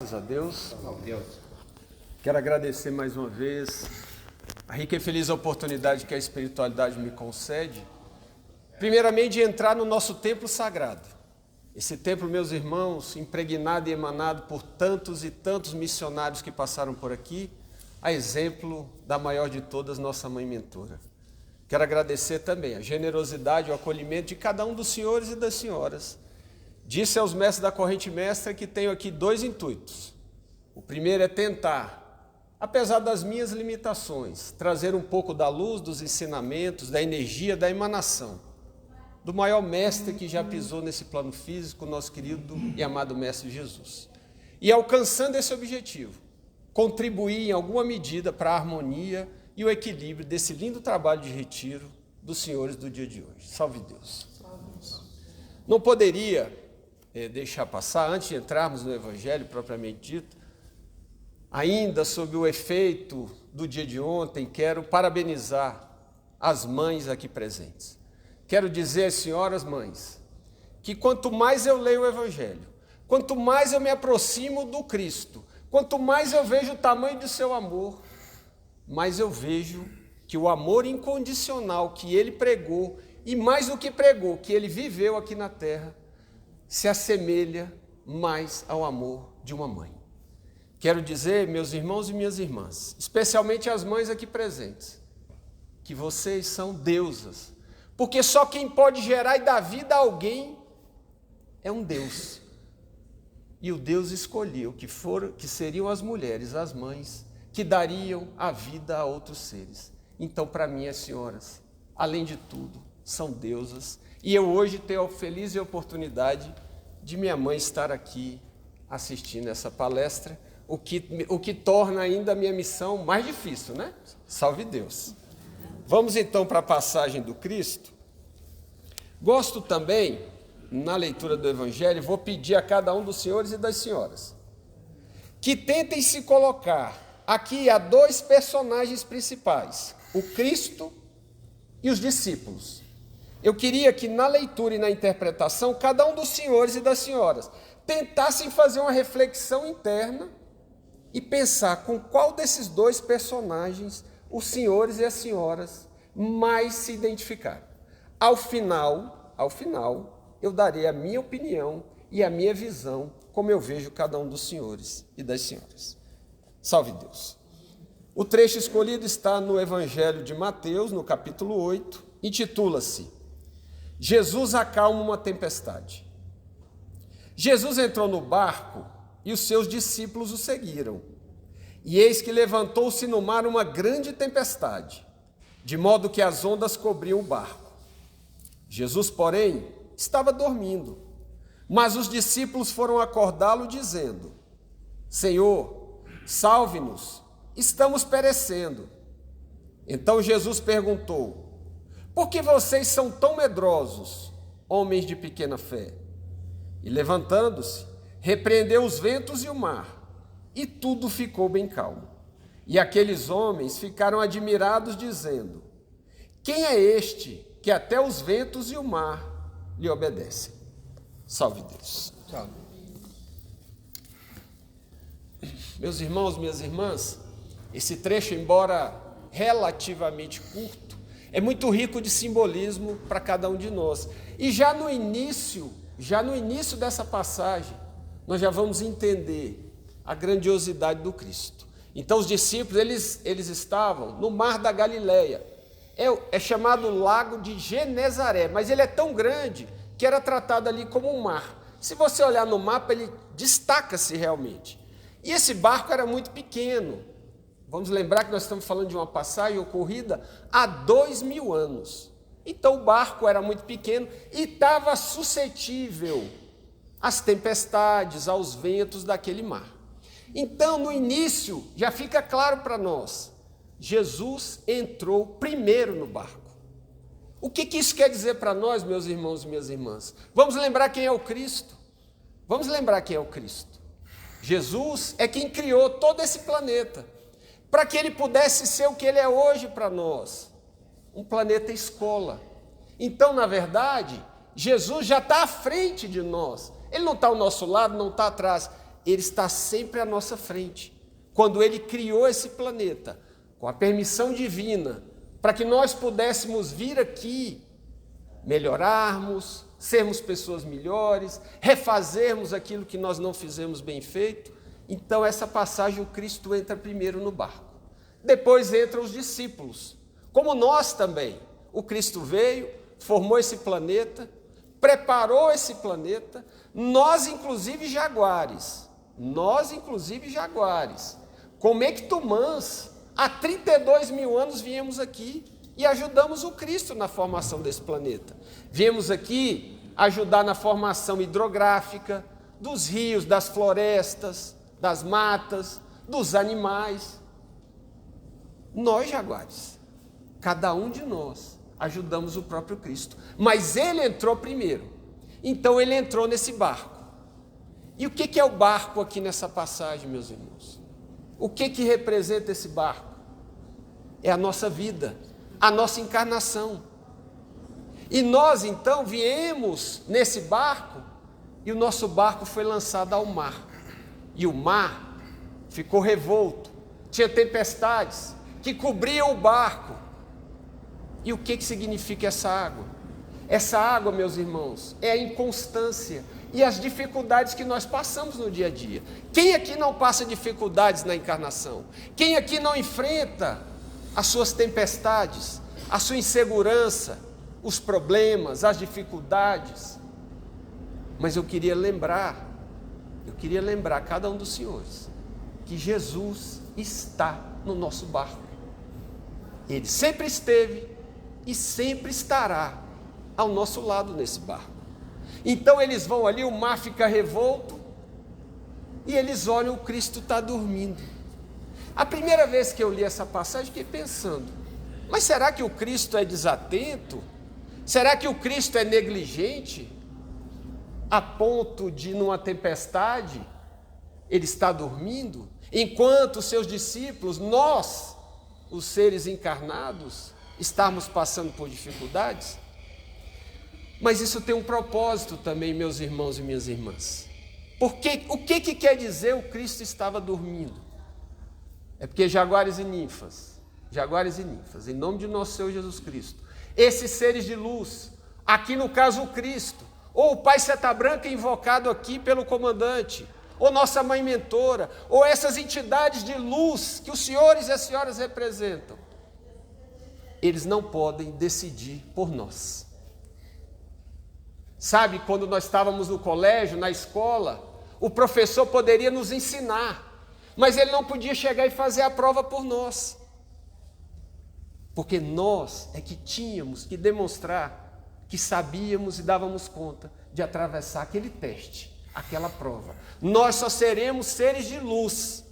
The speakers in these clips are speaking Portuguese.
Graças a Deus. Quero agradecer mais uma vez a rica e feliz oportunidade que a espiritualidade me concede, primeiramente de entrar no nosso templo sagrado. Esse templo, meus irmãos, impregnado e emanado por tantos e tantos missionários que passaram por aqui, a exemplo da maior de todas, nossa mãe mentora. Quero agradecer também a generosidade e o acolhimento de cada um dos senhores e das senhoras. Disse aos mestres da corrente mestra que tenho aqui dois intuitos. O primeiro é tentar, apesar das minhas limitações, trazer um pouco da luz, dos ensinamentos, da energia, da emanação, do maior mestre que já pisou nesse plano físico, nosso querido e amado mestre Jesus. E alcançando esse objetivo, contribuir em alguma medida para a harmonia e o equilíbrio desse lindo trabalho de retiro dos senhores do dia de hoje. Salve Deus. Não poderia deixar passar, antes de entrarmos no Evangelho propriamente dito, ainda sob o efeito do dia de ontem, quero parabenizar as mães aqui presentes. Quero dizer às senhoras mães, que quanto mais eu leio o Evangelho, quanto mais eu me aproximo do Cristo, quanto mais eu vejo o tamanho do seu amor, mais eu vejo que o amor incondicional que ele pregou, e mais do que pregou, que ele viveu aqui na terra, se assemelha mais ao amor de uma mãe. Quero dizer, meus irmãos e minhas irmãs, especialmente as mães aqui presentes, que vocês são deusas, porque só quem pode gerar e dar vida a alguém é um Deus. E o Deus escolheu que seriam as mulheres, as mães, que dariam a vida a outros seres. Então, para mim, as senhoras, além de tudo, são deusas. E eu hoje tenho a feliz oportunidade de minha mãe estar aqui assistindo essa palestra, o que torna ainda a minha missão mais difícil, né? Salve Deus. Vamos então para a passagem do Cristo. Gosto também, na leitura do Evangelho, vou pedir a cada um dos senhores e das senhoras que tentem se colocar aqui a dois personagens principais, o Cristo e os discípulos. Eu queria que na leitura e na interpretação, cada um dos senhores e das senhoras tentassem fazer uma reflexão interna e pensar com qual desses dois personagens os senhores e as senhoras mais se identificaram. Ao final, eu darei a minha opinião e a minha visão, como eu vejo cada um dos senhores e das senhoras. Salve Deus. O trecho escolhido está no Evangelho de Mateus, no capítulo 8, intitula-se Jesus acalma uma tempestade. Jesus entrou no barco e os seus discípulos o seguiram. E eis que levantou-se no mar uma grande tempestade, de modo que as ondas cobriam o barco. Jesus, porém, estava dormindo, mas os discípulos foram acordá-lo dizendo: Senhor, salve-nos, estamos perecendo. Então Jesus perguntou: por que vocês são tão medrosos, homens de pequena fé? E levantando-se, repreendeu os ventos e o mar, e tudo ficou bem calmo. E aqueles homens ficaram admirados, dizendo: quem é este que até os ventos e o mar lhe obedecem? Salve Deus. Salve. Meus irmãos, minhas irmãs, esse trecho, embora relativamente curto, é muito rico de simbolismo para cada um de nós. E já no início dessa passagem, nós já vamos entender a grandiosidade do Cristo. Então os discípulos, eles estavam no mar da Galileia. É chamado Lago de Genezaré, mas ele é tão grande que era tratado ali como um mar. Se você olhar no mapa, ele destaca-se realmente. E esse barco era muito pequeno. Vamos lembrar que nós estamos falando de uma passagem ocorrida há 2000 anos. Então o barco era muito pequeno e estava suscetível às tempestades, aos ventos daquele mar. Então, no início, já fica claro para nós, Jesus entrou primeiro no barco. O que isso quer dizer para nós, meus irmãos e minhas irmãs? Vamos lembrar quem é o Cristo. Vamos lembrar quem é o Cristo. Jesus é quem criou todo esse planeta, para que ele pudesse ser o que ele é hoje para nós, um planeta escola. Então, na verdade, Jesus já está à frente de nós. Ele não está ao nosso lado, não está atrás. Ele está sempre à nossa frente. Quando Ele criou esse planeta, com a permissão divina, para que nós pudéssemos vir aqui, melhorarmos, sermos pessoas melhores, refazermos aquilo que nós não fizemos bem feito. Então, essa passagem, o Cristo entra primeiro no barco. Depois entram os discípulos, como nós também. O Cristo veio, formou esse planeta, preparou esse planeta, nós inclusive jaguares, como Ectumãs, há 32 mil anos viemos aqui e ajudamos o Cristo na formação desse planeta. Viemos aqui ajudar na formação hidrográfica, dos rios, das florestas, das matas, dos animais. Nós, jaguares, cada um de nós, ajudamos o próprio Cristo. Mas Ele entrou primeiro. Então Ele entrou nesse barco. E o que é o barco aqui nessa passagem, meus irmãos? O que representa esse barco? É a nossa vida, a nossa encarnação. E nós, então, viemos nesse barco, e o nosso barco foi lançado ao mar. E o mar ficou revolto, tinha tempestades que cobriam o barco. E o que significa essa água? Essa água, meus irmãos, é a inconstância e as dificuldades que nós passamos no dia a dia. Quem aqui não passa dificuldades na encarnação? Quem aqui não enfrenta as suas tempestades, a sua insegurança, os problemas, as dificuldades? Mas eu queria lembrar a cada um dos senhores que Jesus está no nosso barco. Ele sempre esteve e sempre estará ao nosso lado nesse barco. Então eles vão ali, o mar fica revolto, e eles olham, o Cristo está dormindo. A primeira vez que eu li essa passagem, fiquei pensando, mas será que o Cristo é desatento? Será que o Cristo é negligente? A ponto de, numa tempestade, Ele está dormindo? Enquanto os seus discípulos, nós, os seres encarnados, estamos passando por dificuldades? Mas isso tem um propósito também, meus irmãos e minhas irmãs. Porque o que quer dizer o Cristo estava dormindo? É porque jaguares e ninfas, em nome de nosso Senhor Jesus Cristo, esses seres de luz, aqui no caso o Cristo, ou o Pai Seta Branca invocado aqui pelo comandante, ou nossa mãe mentora, ou essas entidades de luz que os senhores e as senhoras representam, eles não podem decidir por nós. Sabe, quando nós estávamos no colégio, na escola, o professor poderia nos ensinar, mas ele não podia chegar e fazer a prova por nós, porque nós é que tínhamos que demonstrar que sabíamos e dávamos conta de atravessar aquele teste, aquela prova. Nós só seremos seres de luz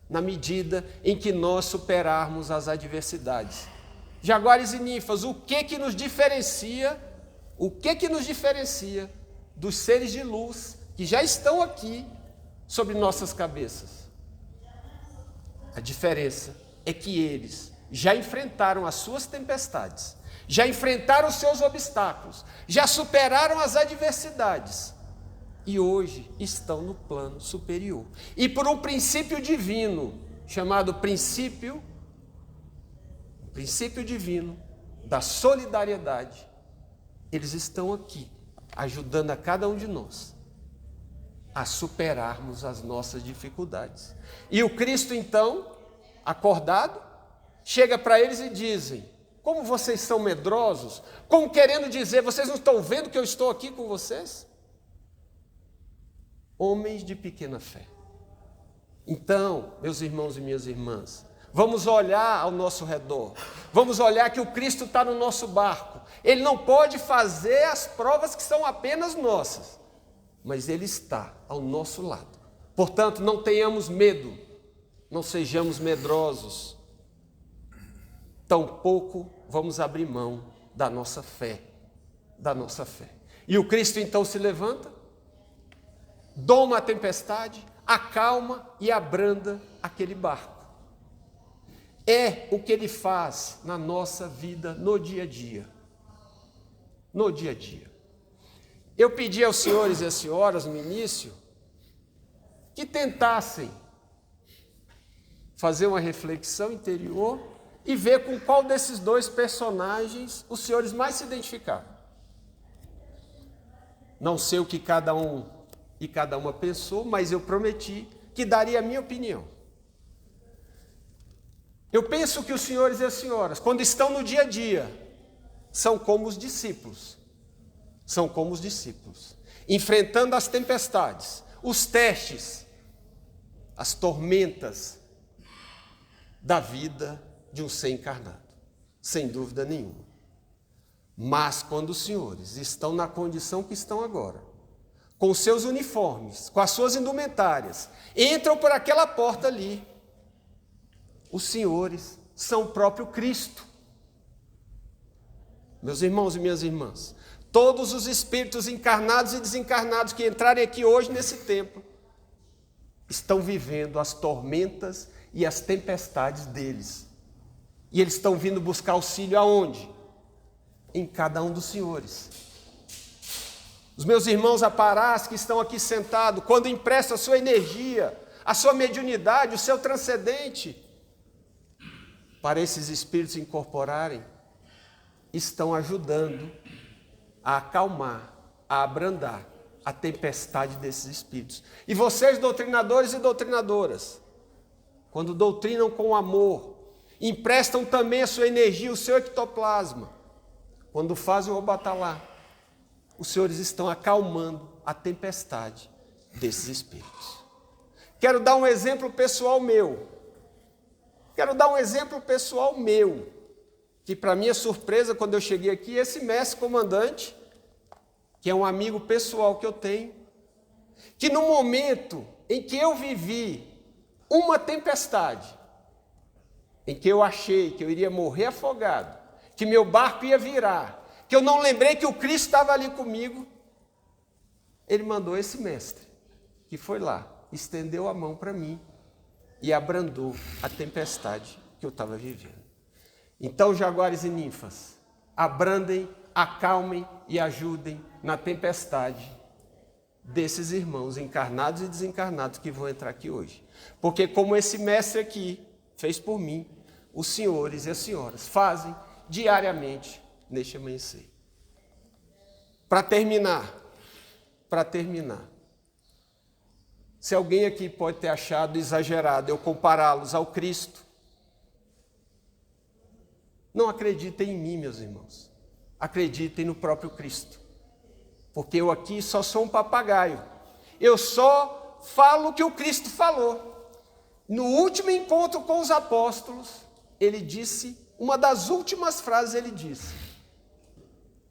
na medida em que nós superarmos as adversidades. Jaguares e ninfas, o que nos diferencia? O que nos diferencia dos seres de luz que já estão aqui sobre nossas cabeças? A diferença é que eles já enfrentaram as suas tempestades, já enfrentaram os seus obstáculos, já superaram as adversidades e hoje estão no plano superior. E por um princípio divino, chamado princípio divino da solidariedade, eles estão aqui, ajudando a cada um de nós a superarmos as nossas dificuldades. E o Cristo, então, acordado, chega para eles e dizem, como vocês são medrosos, como querendo dizer, vocês não estão vendo que eu estou aqui com vocês? Homens de pequena fé. Então, meus irmãos e minhas irmãs, vamos olhar ao nosso redor, vamos olhar que o Cristo está no nosso barco. Ele não pode fazer as provas que são apenas nossas, mas Ele está ao nosso lado. Portanto, não tenhamos medo, não sejamos medrosos, tampouco vamos abrir mão da nossa fé, E o Cristo então se levanta, doma a tempestade, acalma e abranda aquele barco. É o que Ele faz na nossa vida, no dia a dia. No dia a dia. Eu pedi aos senhores e às senhoras no início que tentassem fazer uma reflexão interior e ver com qual desses dois personagens os senhores mais se identificaram. Não sei o que cada um e cada uma pensou, mas eu prometi que daria a minha opinião. Eu penso que os senhores e as senhoras, quando estão no dia a dia, são como os discípulos. São como os discípulos, enfrentando as tempestades, os testes, as tormentas da vida de um ser encarnado, sem dúvida nenhuma. Mas quando os senhores estão na condição que estão agora, com os seus uniformes, com as suas indumentárias, entram por aquela porta ali, os senhores são o próprio Cristo. Meus irmãos e minhas irmãs, todos os espíritos encarnados e desencarnados que entrarem aqui hoje nesse templo, estão vivendo as tormentas e as tempestades deles. E eles estão vindo buscar auxílio aonde? Em cada um dos senhores. Os meus irmãos aparás que estão aqui sentados, quando emprestam a sua energia, a sua mediunidade, o seu transcendente, para esses espíritos incorporarem, estão ajudando a acalmar, a abrandar a tempestade desses espíritos. E vocês, doutrinadores e doutrinadoras, quando doutrinam com amor, emprestam também a sua energia, o seu ectoplasma. Quando fazem o Obatalá, os senhores estão acalmando a tempestade desses espíritos. Quero dar um exemplo pessoal meu. Que para minha surpresa, quando eu cheguei aqui, esse mestre comandante, que é um amigo pessoal que eu tenho, que no momento em que eu vivi uma tempestade, em que eu achei que eu iria morrer afogado, que meu barco ia virar, que eu não lembrei que o Cristo estava ali comigo, ele mandou esse mestre, que foi lá, estendeu a mão para mim e abrandou a tempestade que eu estava vivendo. Então, jaguares e ninfas, abrandem, acalmem e ajudem na tempestade desses irmãos encarnados e desencarnados que vão entrar aqui hoje. Porque como esse mestre aqui fez por mim, os senhores e as senhoras fazem diariamente neste amanhecer. Para terminar, se alguém aqui pode ter achado exagerado eu compará-los ao Cristo, não acreditem em mim, meus irmãos. Acreditem no próprio Cristo. Porque eu aqui só sou um papagaio. Eu só falo o que o Cristo falou. No último encontro com os apóstolos, ele disse, uma das últimas frases ele disse: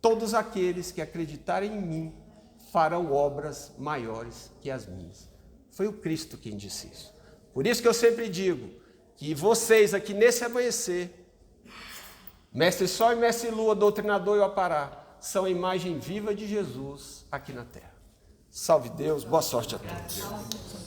todos aqueles que acreditarem em mim farão obras maiores que as minhas. Foi o Cristo quem disse isso. Por isso que eu sempre digo que vocês aqui nesse amanhecer, Mestre Sol e Mestre Lua, doutrinador e Apará, são a imagem viva de Jesus aqui na Terra. Salve Deus, boa sorte a todos.